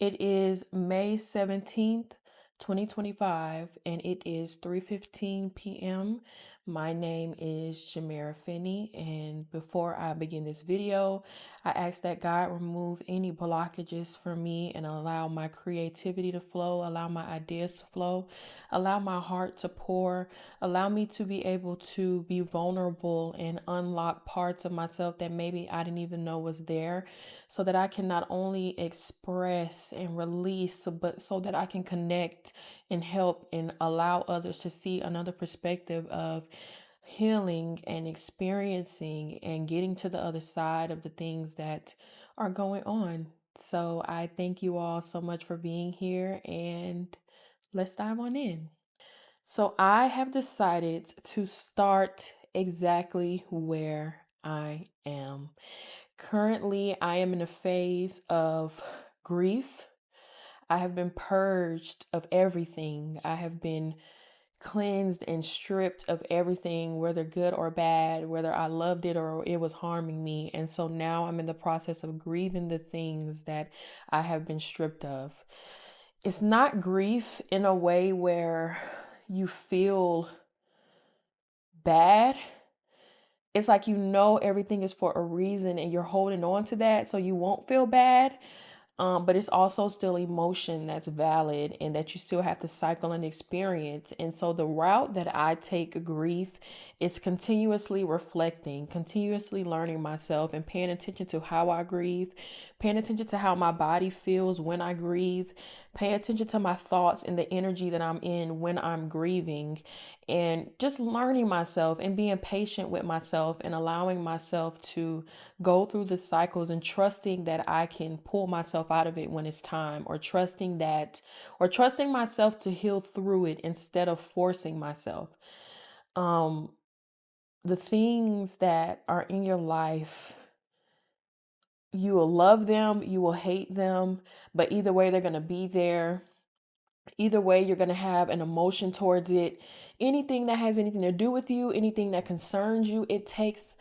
It is May 17th, 2025, and it is 3:15 p.m. My name is Jamera Finney, and before I begin this video, I ask that God remove any blockages from me and allow my creativity to flow, allow my ideas to flow, allow my heart to pour, allow me to be able to be vulnerable and unlock parts of myself that maybe I didn't even know was there, so that I can not only express and release, but so that I can connect and help and allow others to see another perspective of healing and experiencing and getting to the other side of the things that are going on. So I thank you all so much for being here, and let's dive on in. So I have decided to start exactly where I am. Currently, I am in a phase of grief. I have been purged of everything. I have been cleansed and stripped of everything, whether good or bad, whether I loved it or it was harming me. And so now I'm in the process of grieving the things that I have been stripped of. It's not grief in a way where you feel bad. It's like everything is for a reason and you're holding on to that so you won't feel bad. But it's also still emotion that's valid and that you still have to cycle and experience. And so the route that I take grief is continuously reflecting, continuously learning myself and paying attention to how I grieve, paying attention to how my body feels when I grieve, pay attention to my thoughts and the energy that I'm in when I'm grieving, and just learning myself and being patient with myself and allowing myself to go through the cycles and trusting that I can pull myself out of it when it's time, or trusting myself to heal through it instead of forcing myself. Um the things that are in your life, you will love them, you will hate them, but either way they're going to be there. Either way, you're going to have an emotion towards it. Anything that has anything to do with you, anything that concerns you, it takes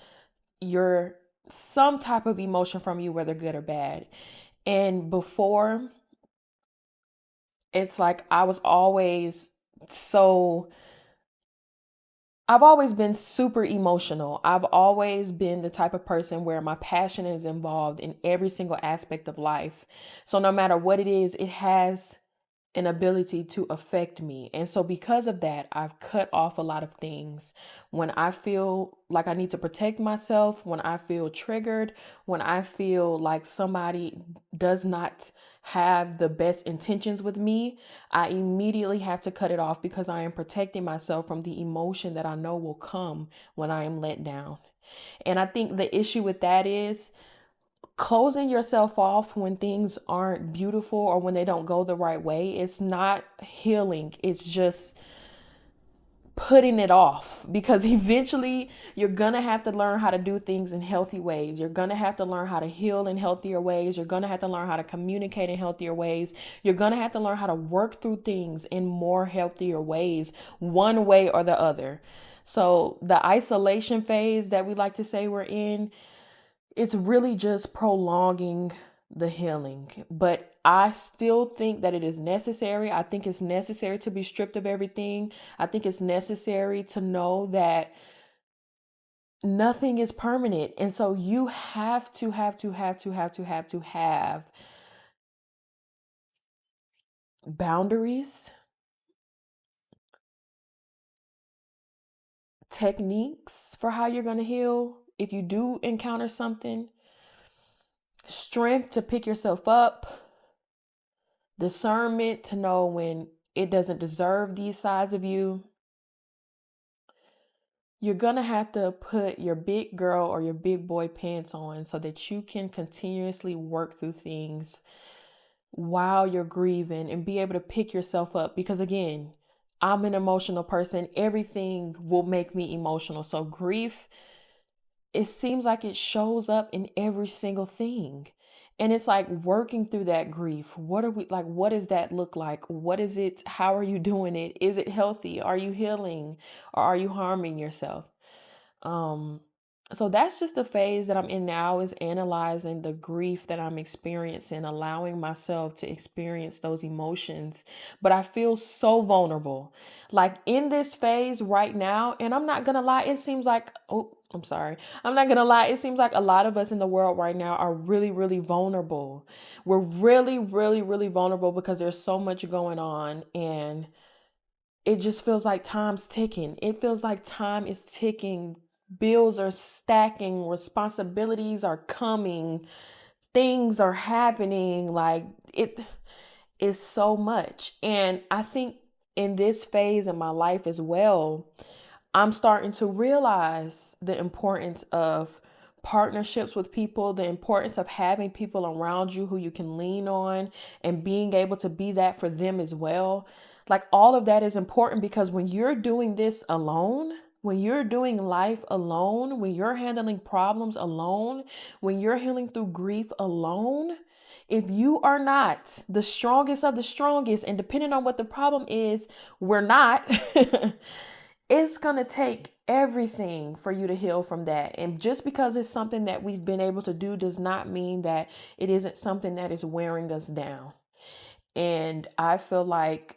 your some type of emotion from you, whether good or bad. And before, it's like so I've always been super emotional. I've always been the type of person where my passion is involved in every single aspect of life. So no matter what it is, it has an ability to affect me. And so because of that, I've cut off a lot of things. When I feel like I need to protect myself, when I feel triggered, when I feel like somebody does not have the best intentions with me, I immediately have to cut it off because I am protecting myself from the emotion that I know will come when I am let down. And I think the issue with that is closing yourself off when things aren't beautiful or when they don't go the right way. It's not healing. It's just putting it off, because eventually you're going to have to learn how to do things in healthy ways. You're going to have to learn how to heal in healthier ways. You're going to have to learn how to communicate in healthier ways. You're going to have to learn how to work through things in more healthier ways, one way or the other. So the isolation phase that we like to say we're in, it's really just prolonging the healing. But I still think that it is necessary. I think it's necessary to be stripped of everything. I think it's necessary to know that nothing is permanent. And so you have boundaries, techniques for how you're going to heal. If you do encounter something, strength to pick yourself up, discernment to know when it doesn't deserve these sides of you. You're going to have to put your big girl or your big boy pants on so that you can continuously work through things while you're grieving and be able to pick yourself up. Because again, I'm an emotional person. Everything will make me emotional. So grief, it seems like it shows up in every single thing. And it's like working through that grief. What does that look like? What is it? How are you doing it? Is it healthy? Are you healing or are you harming yourself? Um, So that's just the phase that I'm in now, is analyzing the grief that I'm experiencing, allowing myself to experience those emotions. But I feel so vulnerable. Like in this phase right now, and I'm not gonna lie, it seems like, oh, I'm sorry. I'm not gonna lie, it seems like a lot of us in the world right now are really, really vulnerable. We're really, really, really vulnerable because there's so much going on, and it just feels like time's ticking. It feels like time is ticking. Bills are stacking, responsibilities are coming, things are happening. Like it is so much. And I think in this phase of my life as well, I'm starting to realize the importance of partnerships with people, the importance of having people around you who you can lean on and being able to be that for them as well. Like all of that is important, because when you're doing this alone, when you're doing life alone, when you're handling problems alone, when you're healing through grief alone, if you are not the strongest of the strongest, and depending on what the problem is, we're not, it's going to take everything for you to heal from that. And just because it's something that we've been able to do does not mean that it isn't something that is wearing us down. And I feel like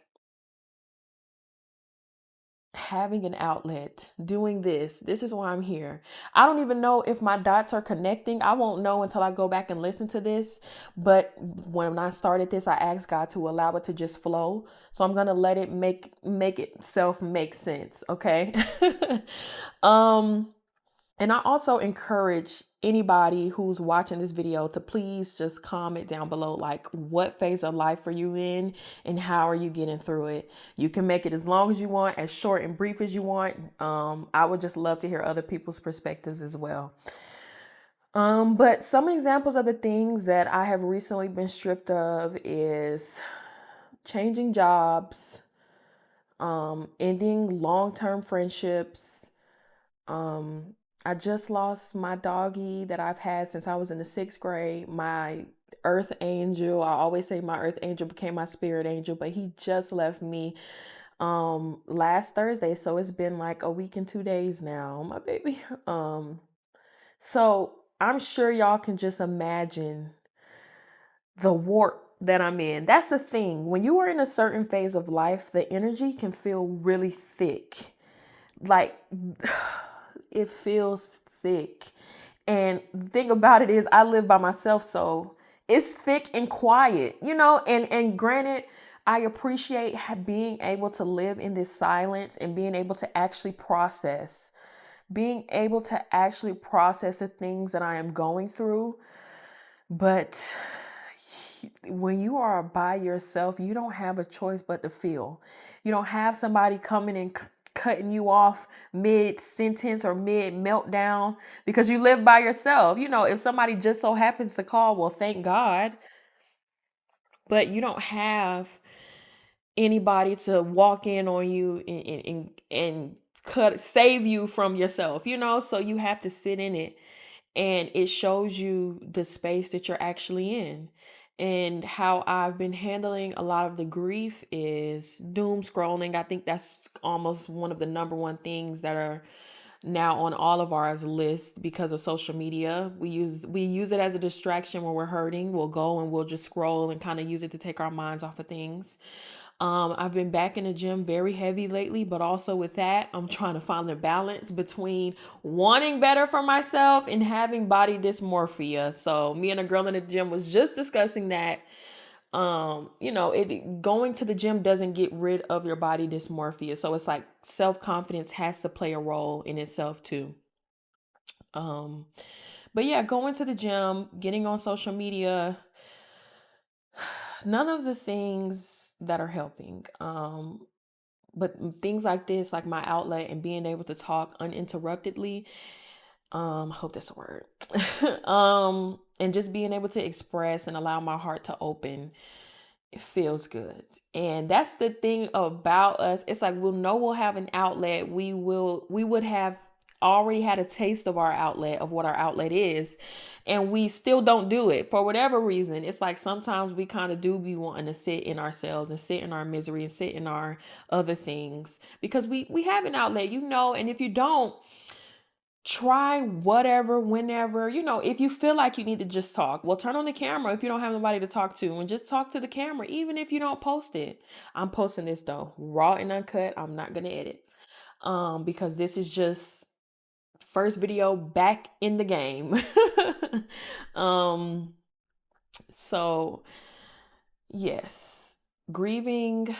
having an outlet, doing this is why I'm here. I don't even know if my dots are connecting. I won't know until I go back and listen to this. But when I started this, I asked God to allow it to just flow. So I'm going to let it make itself make sense, okay? um and I also encourage anybody who's watching this video to please just comment down below, like, what phase of life are you in and how are you getting through it? You can make it as long as you want, as short and brief as you want. I would just love to hear other people's perspectives as well. But some examples of the things that I have recently been stripped of is changing jobs, ending long-term friendships. I just lost my doggy that I've had since I was in the 6th grade. My earth angel. I always say my earth angel became my spirit angel, but he just left me last Thursday. So it's been like a week and 2 days now, my baby. So I'm sure y'all can just imagine the warp that I'm in. That's the thing. When you are in a certain phase of life, the energy can feel really thick. Like it feels thick. And the thing about it is I live by myself, so it's thick and quiet, and granted, I appreciate being able to live in this silence and being able to actually process the things that I am going through. But when you are by yourself, you don't have a choice but to feel. You don't have somebody coming and cutting you off mid sentence or mid meltdown because you live by yourself. If somebody just so happens to call, well, thank God. But you don't have anybody to walk in on you and save you from yourself, so you have to sit in it. And it shows you the space that you're actually in. And how I've been handling a lot of the grief is doom scrolling. I think that's almost one of the number one things that are now on all of ours list because of social media. We use it as a distraction when we're hurting. We'll go and we'll just scroll and kind of use it to take our minds off of things. I've been back in the gym very heavy lately, but also with that, I'm trying to find the balance between wanting better for myself and having body dysmorphia. So me and a girl in the gym was just discussing that. Going to the gym doesn't get rid of your body dysmorphia. So it's like self-confidence has to play a role in itself too. Um, but yeah, going to the gym, getting on social media, none of the things that are helping. But things like this, like my outlet and being able to talk uninterruptedly, I hope that's a word. And just being able to express and allow my heart to open, it feels good. And that's the thing about us. It's like we'll have an outlet. We would have already had a taste of our outlet, of what our outlet is, and we still don't do it for whatever reason. It's like sometimes we kind of do be wanting to sit in ourselves and sit in our misery and sit in our other things because we have an outlet, and if you don't, Try whatever, whenever, if you feel like you need to just talk, well, turn on the camera if you don't have nobody to talk to and just talk to the camera, even if you don't post it. I'm posting this though, raw and uncut. I'm not going to edit because this is just first video back in the game. um so yes, grieving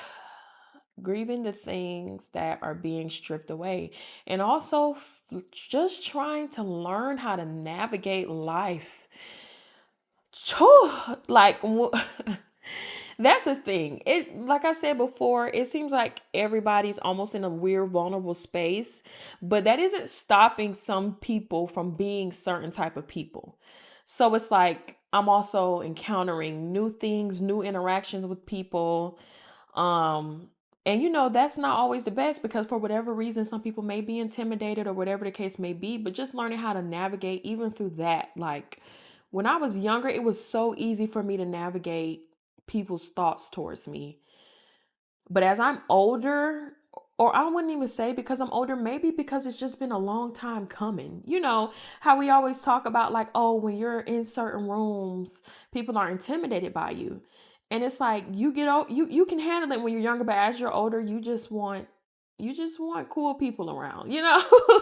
grieving the things that are being stripped away, and also just trying to learn how to navigate life. Like that's a thing. It, like I said before, it seems like everybody's almost in a weird vulnerable space, but that isn't stopping some people from being certain type of people. So it's like I'm also encountering new things, new interactions with people. um and that's not always the best, because for whatever reason some people may be intimidated or whatever the case may be, but just learning how to navigate even through that. Like when I was younger, it was so easy for me to navigate people's thoughts towards me. But as I'm older, or I wouldn't even say because I'm older, maybe because it's just been a long time coming. You know how we always talk about, like, oh, when you're in certain rooms, people are intimidated by you. And it's like you get out, you can handle it when you're younger, but as you're older, you just want cool people around,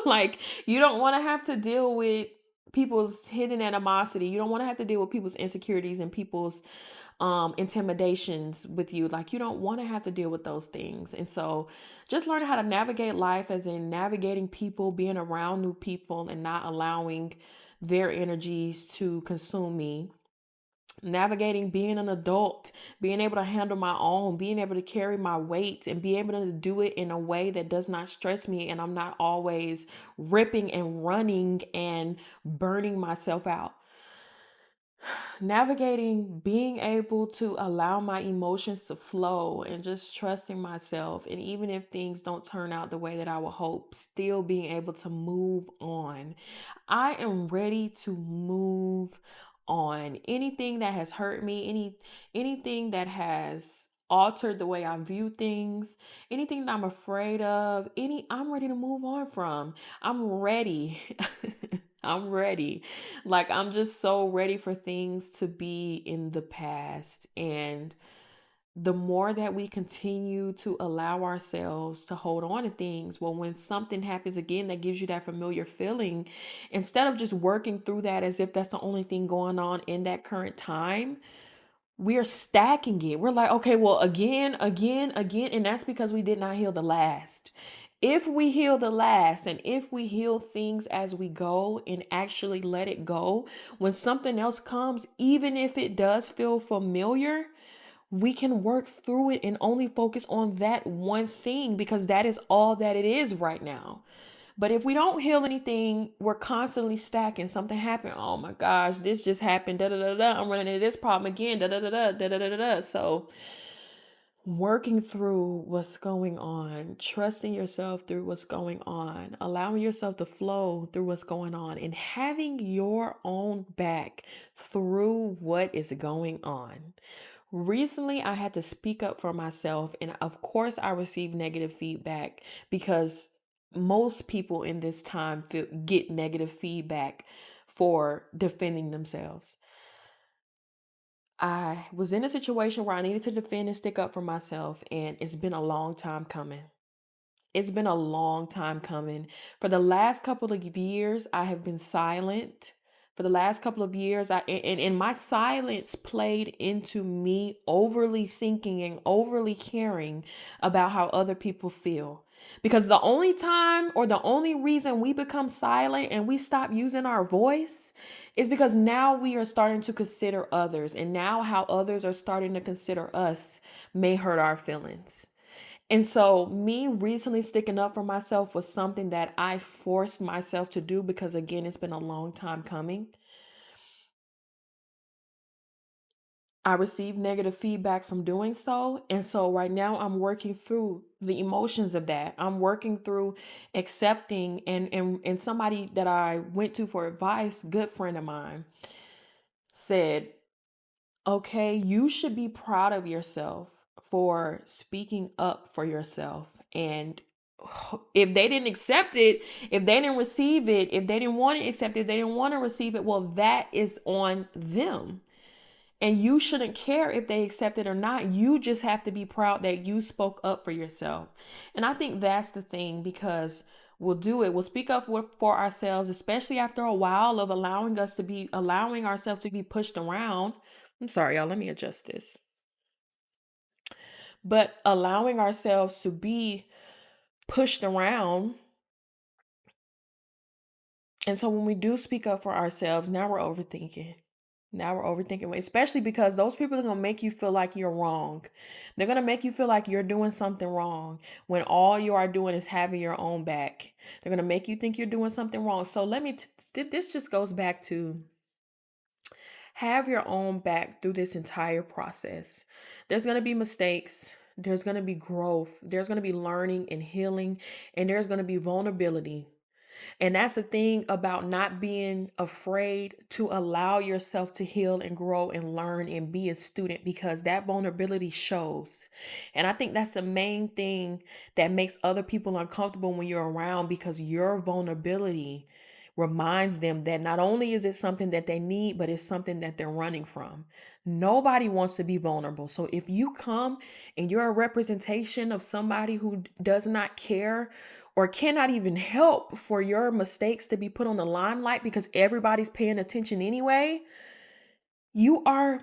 like you don't want to have to deal with people's hidden animosity. You don't want to have to deal with people's insecurities and people's intimidations with you. Like you don't want to have to deal with those things. And so just learning how to navigate life, as in navigating people, being around new people and not allowing their energies to consume me. Navigating being an adult, being able to handle my own, being able to carry my weight and be able to do it in a way that does not stress me, and I'm not always ripping and running and burning myself out. Navigating being able to allow my emotions to flow and just trusting myself, and even if things don't turn out the way that I would hope, still being able to move on. I am ready to move on. Anything that has hurt me, anything that has altered the way I view things, anything that I'm afraid of, I'm ready to move on from. I'm ready. I'm ready. Like I'm just so ready for things to be in the past. And the more that we continue to allow ourselves to hold on to things, well, when something happens again that gives you that familiar feeling, instead of just working through that as if that's the only thing going on in that current time, we are stacking it. We're like, okay, well, again, again, again. And that's because we did not heal the last. If we heal the last, and if we heal things as we go and actually let it go, when something else comes, even if it does feel familiar, we can work through it and only focus on that one thing, because that is all that it is right now. But if we don't heal anything, we're constantly stacking. Something happened. Oh my gosh, this just happened. Da da da da. I'm running into this problem again. Da da da da da da da da. So working through what's going on, trusting yourself through what's going on, allowing yourself to flow through what's going on, and having your own back through what is going on. Recently, I had to speak up for myself, and of course, I received negative feedback, because most people in this time get negative feedback for defending themselves. I was in a situation where I needed to defend and stick up for myself, and it's been a long time coming. It's been a long time coming. For the last couple of years, I have been silent. For the last couple of years, and my silence played into me overly thinking and overly caring about how other people feel. Because the only time, or the only reason we become silent and we stop using our voice, is because now we are starting to consider others, and now how others are starting to consider us may hurt our feelings. And so, me recently sticking up for myself was something that I forced myself to do, because, again, it's been a long time coming. I received negative feedback from doing so. And so, right now, I'm working through the emotions of that. I'm working through accepting, and somebody that I went to for advice, good friend of mine, said, okay, you should be proud of yourself for speaking up for yourself and if they didn't accept it, if they didn't receive it, if they didn't want to accept it, if they didn't want to receive it, well, that is on them. And you shouldn't care if they accept it or not. You just have to be proud that you spoke up for yourself. And I think that's the thing, because we'll do it. We'll speak up for ourselves, especially after a while of allowing ourselves to be pushed around. I'm sorry, y'all. Let me adjust this. But allowing ourselves to be pushed around. And so when we do speak up for ourselves, now we're overthinking. Now we're overthinking, especially because those people are going to make you feel like you're wrong. They're going to make you feel like you're doing something wrong when all you are doing is having your own back. They're going to make you think you're doing something wrong. So this just goes back to have your own back through this entire process. There's going to be mistakes. There's going to be growth. There's going to be learning and healing, and there's going to be vulnerability. And that's the thing about not being afraid to allow yourself to heal and grow and learn and be a student, because that vulnerability shows. And I think that's the main thing that makes other people uncomfortable when you're around, because your vulnerability reminds them that not only is it something that they need, but it's something that they're running from. Nobody wants to be vulnerable. So if you come and you're a representation of somebody who does not care or cannot even help for your mistakes to be put on the limelight because everybody's paying attention anyway, you are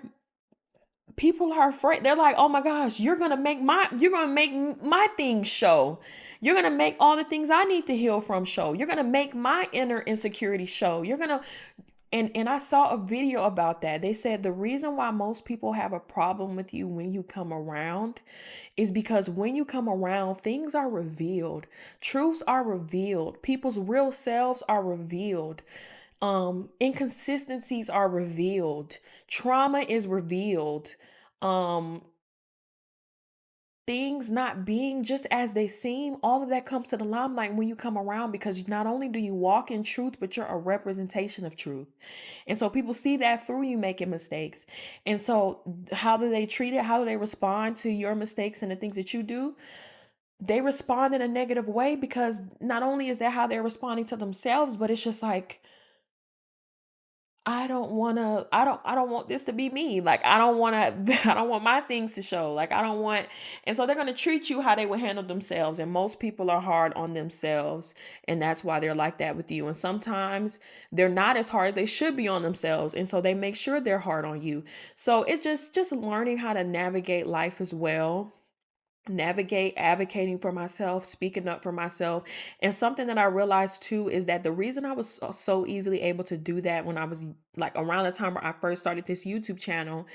people are afraid. They're like, "Oh my gosh, you're going to make my things show. You're going to make all the things I need to heal from show. You're going to make my inner insecurity show. You're going to." And I saw a video about that. They said the reason why most people have a problem with you when you come around is because when you come around, things are revealed. Truths are revealed. People's real selves are revealed. Inconsistencies are revealed. Trauma is revealed. Um, Things not being just as they seem, all of that comes to the limelight when you come around, because not only do you walk in truth, but you're a representation of truth. And so people see that through you making mistakes. And so how do they treat it? How do they respond to your mistakes and the things that you do? They respond in a negative way, because not only is that how they're responding to themselves, but it's just like, I don't want this to be me. Like, I don't want to, I don't want my things to show. Like, I don't want, and so they're going to treat you how they would handle themselves. And most people are hard on themselves. And that's why they're like that with you. And sometimes they're not as hard as they should be on themselves. And so they make sure they're hard on you. So it just learning how to navigate life as well, navigate advocating for myself, speaking up for myself. And something that I realized too is that the reason I was so easily able to do that when I was like around the time where I first started this YouTube channel,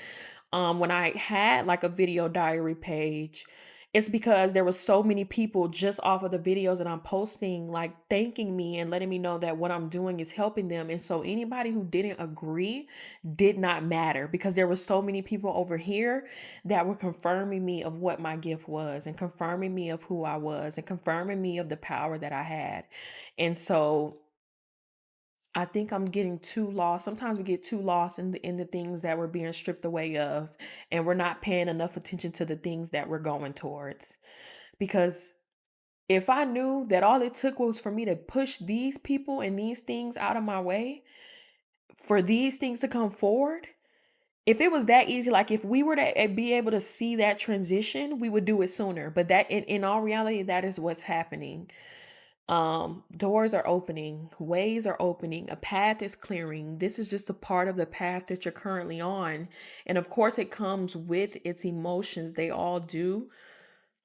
when I had like a video diary page, it's because there was so many people just off of the videos that I'm posting, like thanking me and letting me know that what I'm doing is helping them. And so anybody who didn't agree did not matter, because there were so many people over here that were confirming me of what my gift was, and confirming me of who I was, and confirming me of the power that I had. And so I think I'm getting too lost. Sometimes we get too lost in the things that we're being stripped away of, and we're not paying enough attention to the things that we're going towards. Because if I knew that all it took was for me to push these people and these things out of my way, for these things to come forward, if it was that easy, like if we were to be able to see that transition, we would do it sooner. But that in all reality, that is what's happening. Doors are opening, ways are opening, a path is clearing. This is just a part of the path that you're currently on. And of course it comes with its emotions. They all do.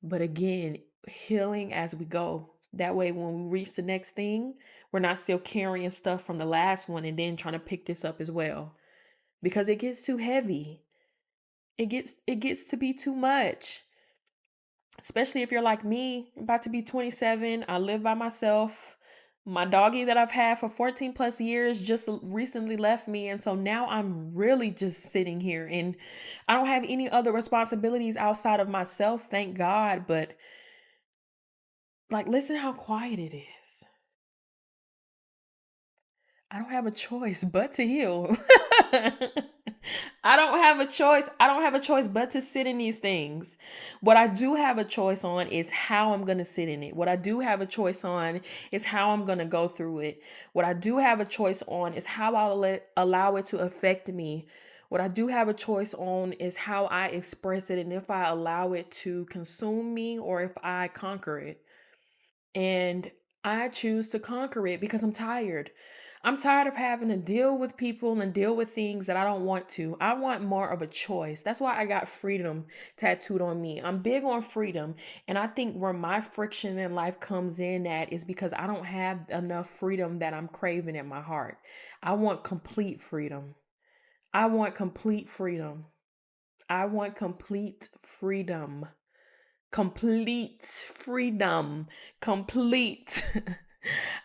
But again, healing as we go. That way when we reach the next thing, we're not still carrying stuff from the last one and then trying to pick this up as well. Because it gets too heavy. It gets to be too much. Especially if you're like me, about to be 27. I live by myself. My doggy that I've had for 14 plus years just recently left me. And so now I'm really just sitting here, and I don't have any other responsibilities outside of myself, thank God. But like, listen how quiet it is. I don't have a choice but to heal. I don't have a choice. I don't have a choice but to sit in these things. What I do have a choice on is how I'm going to sit in it. What I do have a choice on is how I'm going to go through it. What I do have a choice on is how allow it to affect me. What I do have a choice on is how I express it and if I allow it to consume me or if I conquer it. And I choose to conquer it because I'm tired. I'm tired of having to deal with people and deal with things that I don't want to. I want more of a choice. That's why I got freedom tattooed on me. I'm big on freedom. And I think where my friction in life comes in at is because I don't have enough freedom that I'm craving in my heart. I want complete freedom. I want complete freedom. I want complete freedom. Complete freedom. Complete.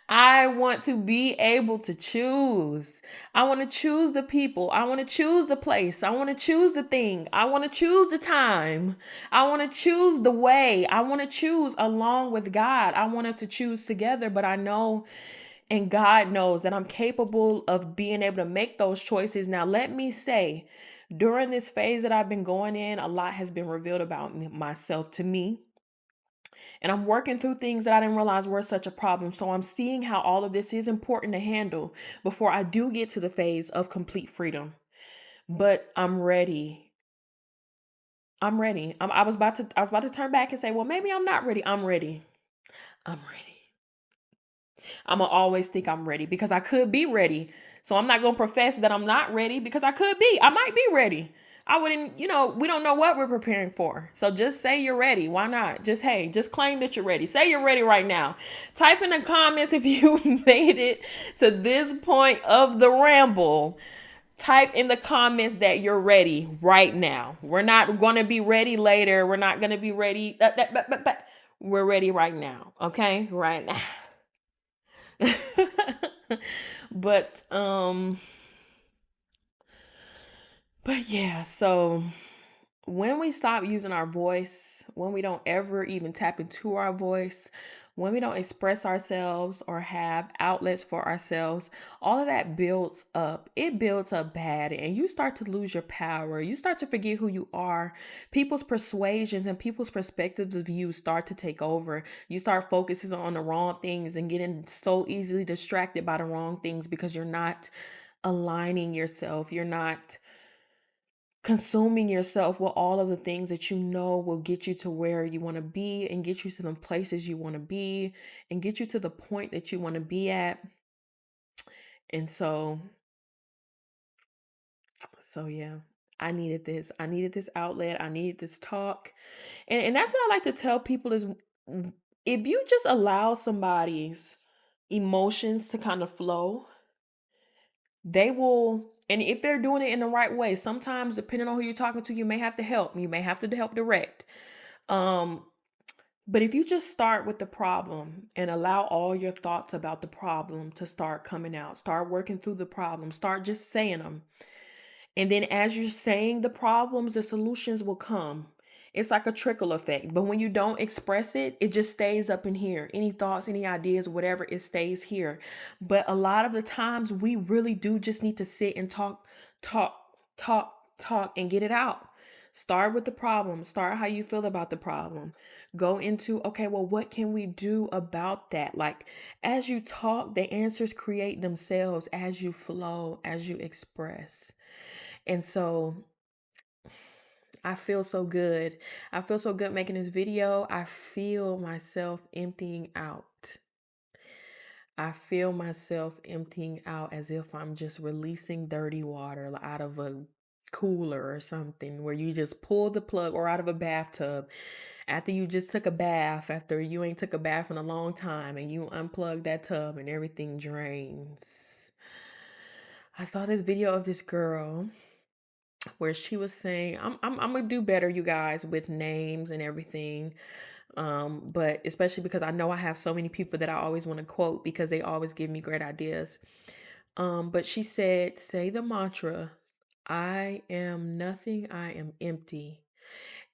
I want to be able to choose. I want to choose the people. I want to choose the place. I want to choose the thing. I want to choose the time. I want to choose the way. I want to choose along with God. I want us to choose together, but I know and God knows that I'm capable of being able to make those choices. Now, let me say, during this phase that I've been going in, a lot has been revealed about myself to me. And I'm working through things that I didn't realize were such a problem. So I'm seeing how all of this is important to handle before I do get to the phase of complete freedom. But I'm ready. I'm ready. I was about to turn back and say, well, maybe I'm not ready. I'm ready. I'm ready. I'm gonna always think I'm ready because I could be ready. So I'm not gonna profess that I'm not ready because I could be. I might be ready. I wouldn't, we don't know what we're preparing for. So just say you're ready. Why not? Just claim that you're ready. Say you're ready right now. Type in the comments if you made it to this point of the ramble. Type in the comments that you're ready right now. We're not going to be ready later. We're not going to be ready. We're ready right now. Okay? Right now. but um but yeah, so when we stop using our voice, when we don't ever even tap into our voice, when we don't express ourselves or have outlets for ourselves, all of that builds up. It builds up bad, and you start to lose your power. You start to forget who you are. People's persuasions and people's perspectives of you start to take over. You start focusing on the wrong things and getting so easily distracted by the wrong things because you're not aligning yourself. You're not consuming yourself with all of the things that you know will get you to where you want to be and get you to the places you want to be and get you to the point that you want to be at. And so yeah, I needed this. I needed this outlet. I needed this talk. And that's what I like to tell people is if you just allow somebody's emotions to kind of flow, they will, and if they're doing it in the right way, sometimes depending on who you're talking to, you may have to help. You may have to help direct. Um, but if you just start with the problem and allow all your thoughts about the problem to start coming out, start working through the problem, start just saying them. And then as you're saying the problems, the solutions will come. It's like a trickle effect. But when you don't express it, it just stays up in here. Any thoughts, any ideas, whatever, it stays here. But a lot of the times we really do just need to sit and talk, talk, and get it out. Start with the problem. Start how you feel about the problem. Go into, okay, well, what can we do about that? Like, as you talk, the answers create themselves as you flow, as you express. And so I feel so good. I feel so good making this video. I feel myself emptying out. I feel myself emptying out as if I'm just releasing dirty water out of a cooler or something where you just pull the plug, or out of a bathtub after you just took a bath, after you ain't took a bath in a long time, and you unplug that tub and everything drains. I saw this video of this girl where she was saying, I'm gonna do better, you guys, with names and everything. But especially because I know I have so many people that I always want to quote because they always give me great ideas. But she said, say the mantra, I am nothing, I am empty.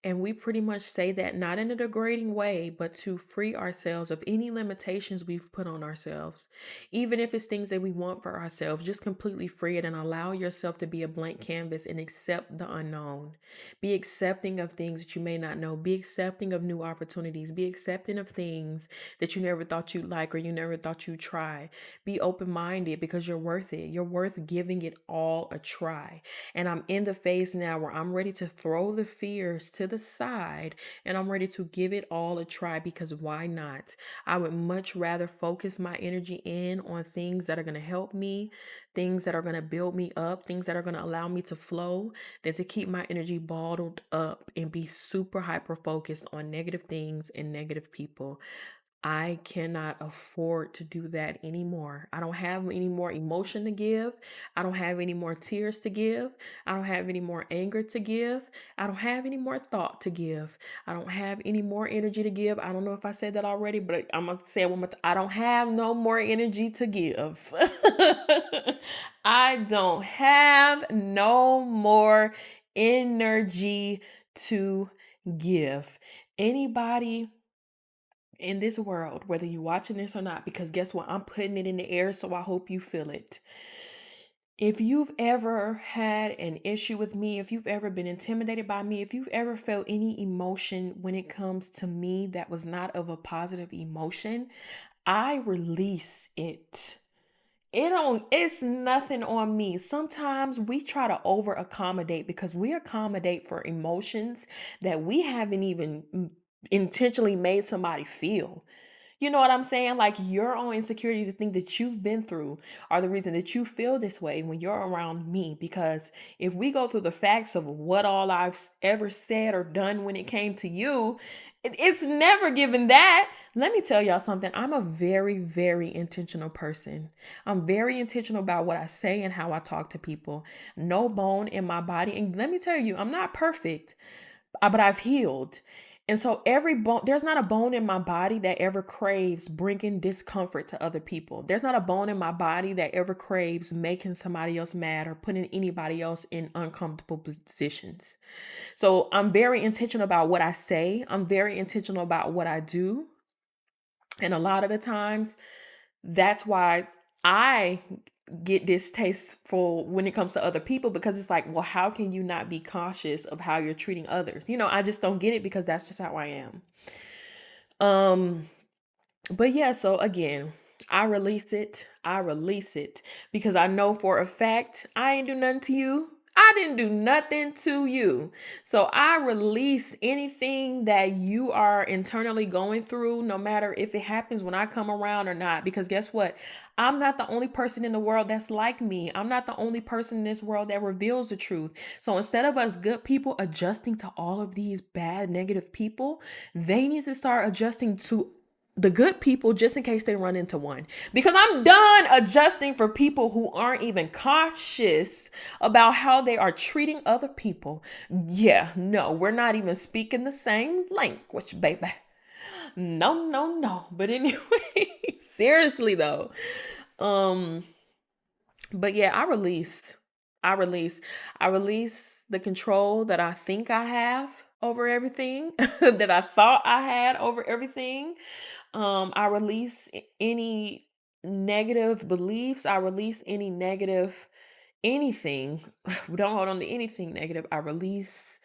And we pretty much say that not in a degrading way, but to free ourselves of any limitations we've put on ourselves. Even if it's things that we want for ourselves, just completely free it and allow yourself to be a blank canvas and accept the unknown. Be accepting of things that you may not know. Be accepting of new opportunities. Be accepting of things that you never thought you'd like or you never thought you'd try. Be open minded because you're worth it. You're worth giving it all a try. And I'm in the phase now where I'm ready to throw the fears to the side and I'm ready to give it all a try because why not? I would much rather focus my energy in on things that are going to help me, things that are going to build me up, things that are going to allow me to flow than to keep my energy bottled up and be super hyper focused on negative things and negative people. I cannot afford to do that anymore. I don't have any more emotion to give. I don't have any more tears to give. I don't have any more anger to give. I don't have any more thought to give. I don't have any more energy to give. I don't know if I said that already, but I'm going to say it one more time. I don't have no more energy to give. I don't have no more energy to give. Anybody in this world, whether you're watching this or not, because guess what? I'm putting it in the air, so I hope you feel it. If you've ever had an issue with me, if you've ever been intimidated by me, if you've ever felt any emotion when it comes to me that was not of a positive emotion, I release it. It's nothing on me. Sometimes we try to over accommodate because we accommodate for emotions that we haven't even intentionally made somebody feel. You know what I'm saying? Like your own insecurities, the thing that you've been through are the reason that you feel this way when you're around me. Because if we go through the facts of what all I've ever said or done when it came to you, it's never given that. Let me tell y'all something. I'm a very, very intentional person. I'm very intentional about what I say and how I talk to people. No bone in my body. And let me tell you, I'm not perfect, but I've healed. And so every bone, there's not a bone in my body that ever craves bringing discomfort to other people. There's not a bone in my body that ever craves making somebody else mad or putting anybody else in uncomfortable positions. So I'm very intentional about what I say. I'm very intentional about what I do. And a lot of the times, that's why I get distasteful when it comes to other people because it's like, well, how can you not be cautious of how you're treating others? I just don't get it because that's just how I am. But yeah, so again, I release it. I release it because I know for a fact I ain't do nothing to you. I didn't do nothing to you. So I release anything that you are internally going through, no matter if it happens when I come around or not. Because guess what? I'm not the only person in the world that's like me. I'm not the only person in this world that reveals the truth. So instead of us good people adjusting to all of these bad, negative people, they need to start adjusting to the good people just in case they run into one. Because I'm done adjusting for people who aren't even cautious about how they are treating other people. Yeah, no, we're not even speaking the same language, baby. No, no, no. But anyway, seriously though. Um, but yeah, I release. I release the control that I think I have over everything, that I thought I had over everything. I release any negative beliefs. I release any negative anything. Don't hold on to anything negative. I release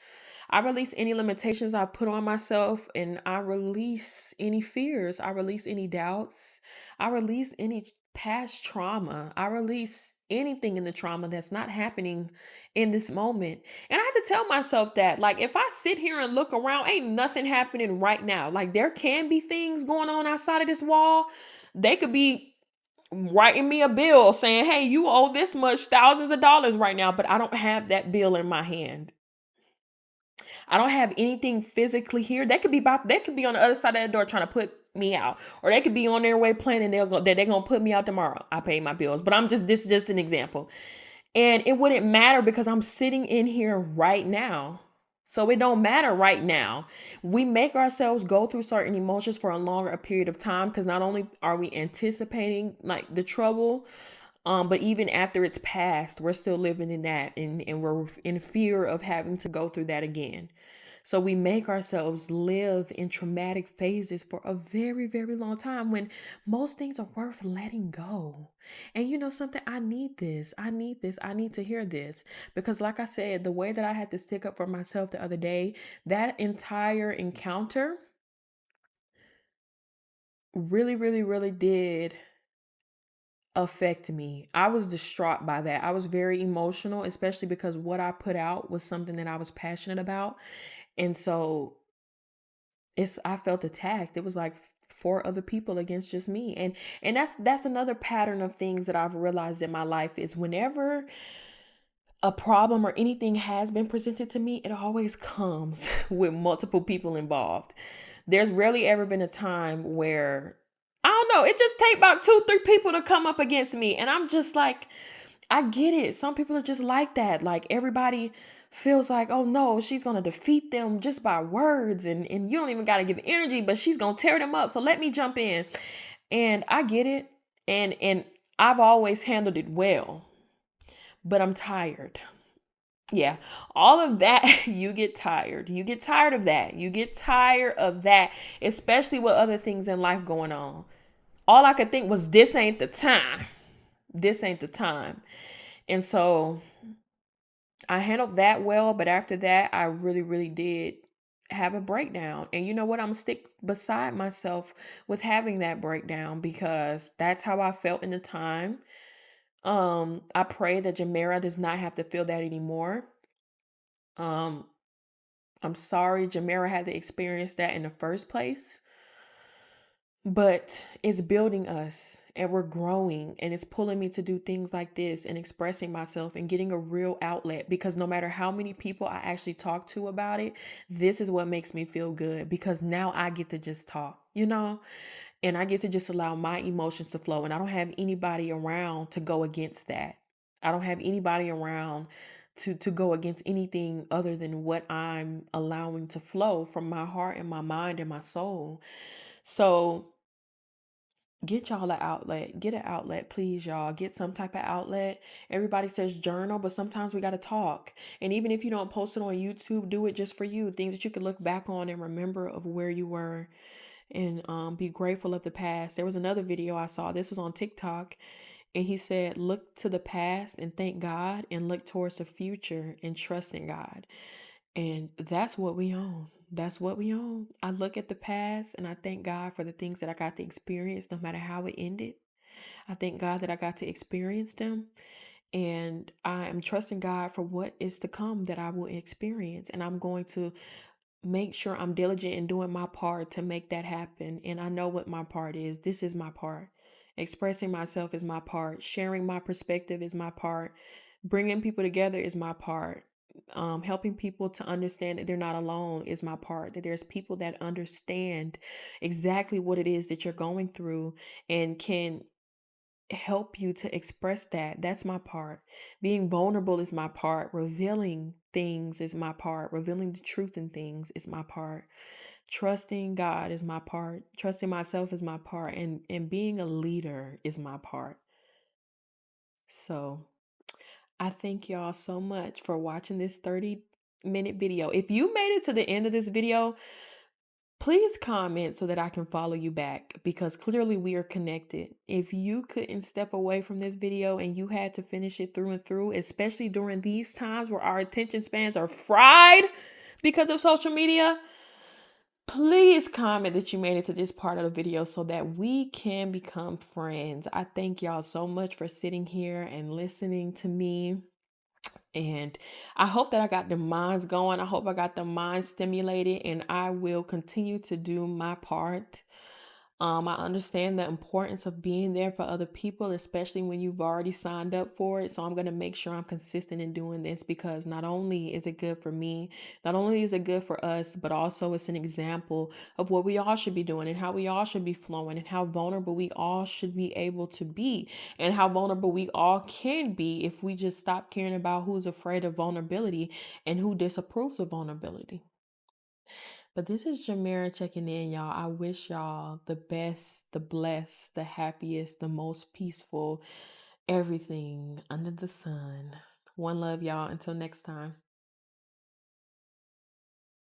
any limitations I put on myself and I release any fears. I release any doubts. I release any past trauma. I release anything in the trauma that's not happening in this moment. And I have to tell myself that, like, if I sit here and look around, ain't nothing happening right now. Like, there can be things going on outside of this wall. They could be writing me a bill saying, hey, you owe this much thousands of dollars right now, but I don't have that bill in my hand. I don't have anything physically here. They could be on the other side of the door trying to put me out, or they could be on their way planning that they're gonna put me out tomorrow. I pay my bills, but this is just an example, and it wouldn't matter because I'm sitting in here right now. So it don't matter right now. We make ourselves go through certain emotions for a longer period of time because not only are we anticipating like the trouble, but even after it's passed, we're still living in that and we're in fear of having to go through that again. So we make ourselves live in traumatic phases for a very, very long time when most things are worth letting go. And you know something? I need this. I need this. I need to hear this. Because, like I said, the way that I had to stick up for myself the other day, that entire encounter really, really, really did affect me. I was distraught by that. I was very emotional, especially because what I put out was something that I was passionate about. And so I felt attacked. It was like four other people against just me. And that's another pattern of things that I've realized in my life is whenever a problem or anything has been presented to me, it always comes with multiple people involved. There's rarely ever been a time where I don't know, it just take about 2, 3 people to come up against me. And I'm just like, I get it. Some people are just like that. Like everybody feels like, oh no, she's gonna defeat them just by words, and you don't even gotta give energy, but she's gonna tear them up. So let me jump in. And I get it. And I've always handled it well, but I'm tired. Yeah, all of that, you get tired. You get tired of that. You get tired of that, especially with other things in life going on. All I could think was, this ain't the time. This ain't the time. And so I handled that well, but after that, I really, really did have a breakdown. And you know what? I'm stick beside myself with having that breakdown because that's how I felt in the time. I pray that Jamera does not have to feel that anymore. Um, I'm sorry Jamera had to experience that in the first place. But it's building us and we're growing, and it's pulling me to do things like this and expressing myself and getting a real outlet, because no matter how many people I actually talk to about it, this is what makes me feel good, because now I get to just talk, and I get to just allow my emotions to flow, and I don't have anybody around to go against that. I don't have anybody around to go against anything other than what I'm allowing to flow from my heart and my mind and my soul. So get y'all an outlet. Get an outlet, please, y'all. Get some type of outlet. Everybody says journal, but sometimes we got to talk. And even if you don't post it on YouTube, do it just for you. Things that you can look back on and remember of where you were, and be grateful of the past. There was another video I saw. This was on TikTok. And he said, look to the past and thank God, and look towards the future and trust in God. And that's what we own. That's what we own. I look at the past and I thank God for the things that I got to experience, no matter how it ended. I thank God that I got to experience them. And I am trusting God for what is to come that I will experience. And I'm going to make sure I'm diligent in doing my part to make that happen. And I know what my part is. This is my part. Expressing myself is my part. Sharing my perspective is my part. Bringing people together is my part. Helping people to understand that they're not alone is my part. That there's people that understand exactly what it is that you're going through and can help you to express that. That's my part. Being vulnerable is my part. Revealing things is my part. Revealing the truth in things is my part. Trusting God is my part. Trusting myself is my part. And being a leader is my part. So I thank y'all so much for watching this 30-minute video. If you made it to the end of this video, please comment so that I can follow you back, because clearly we are connected. If you couldn't step away from this video and you had to finish it through and through, especially during these times where our attention spans are fried because of social media, please comment that you made it to this part of the video so that we can become friends. I thank y'all so much for sitting here and listening to me. And I hope that I got the minds going. I hope I got the minds stimulated, and I will continue to do my part. I understand the importance of being there for other people, especially when you've already signed up for it. So I'm going to make sure I'm consistent in doing this, because not only is it good for me, not only is it good for us, but also it's an example of what we all should be doing and how we all should be flowing and how vulnerable we all should be able to be, and how vulnerable we all can be if we just stop caring about who's afraid of vulnerability and who disapproves of vulnerability. But this is Jamera checking in, y'all. I wish y'all the best, the blessed, the happiest, the most peaceful, everything under the sun. One love, y'all. Until next time.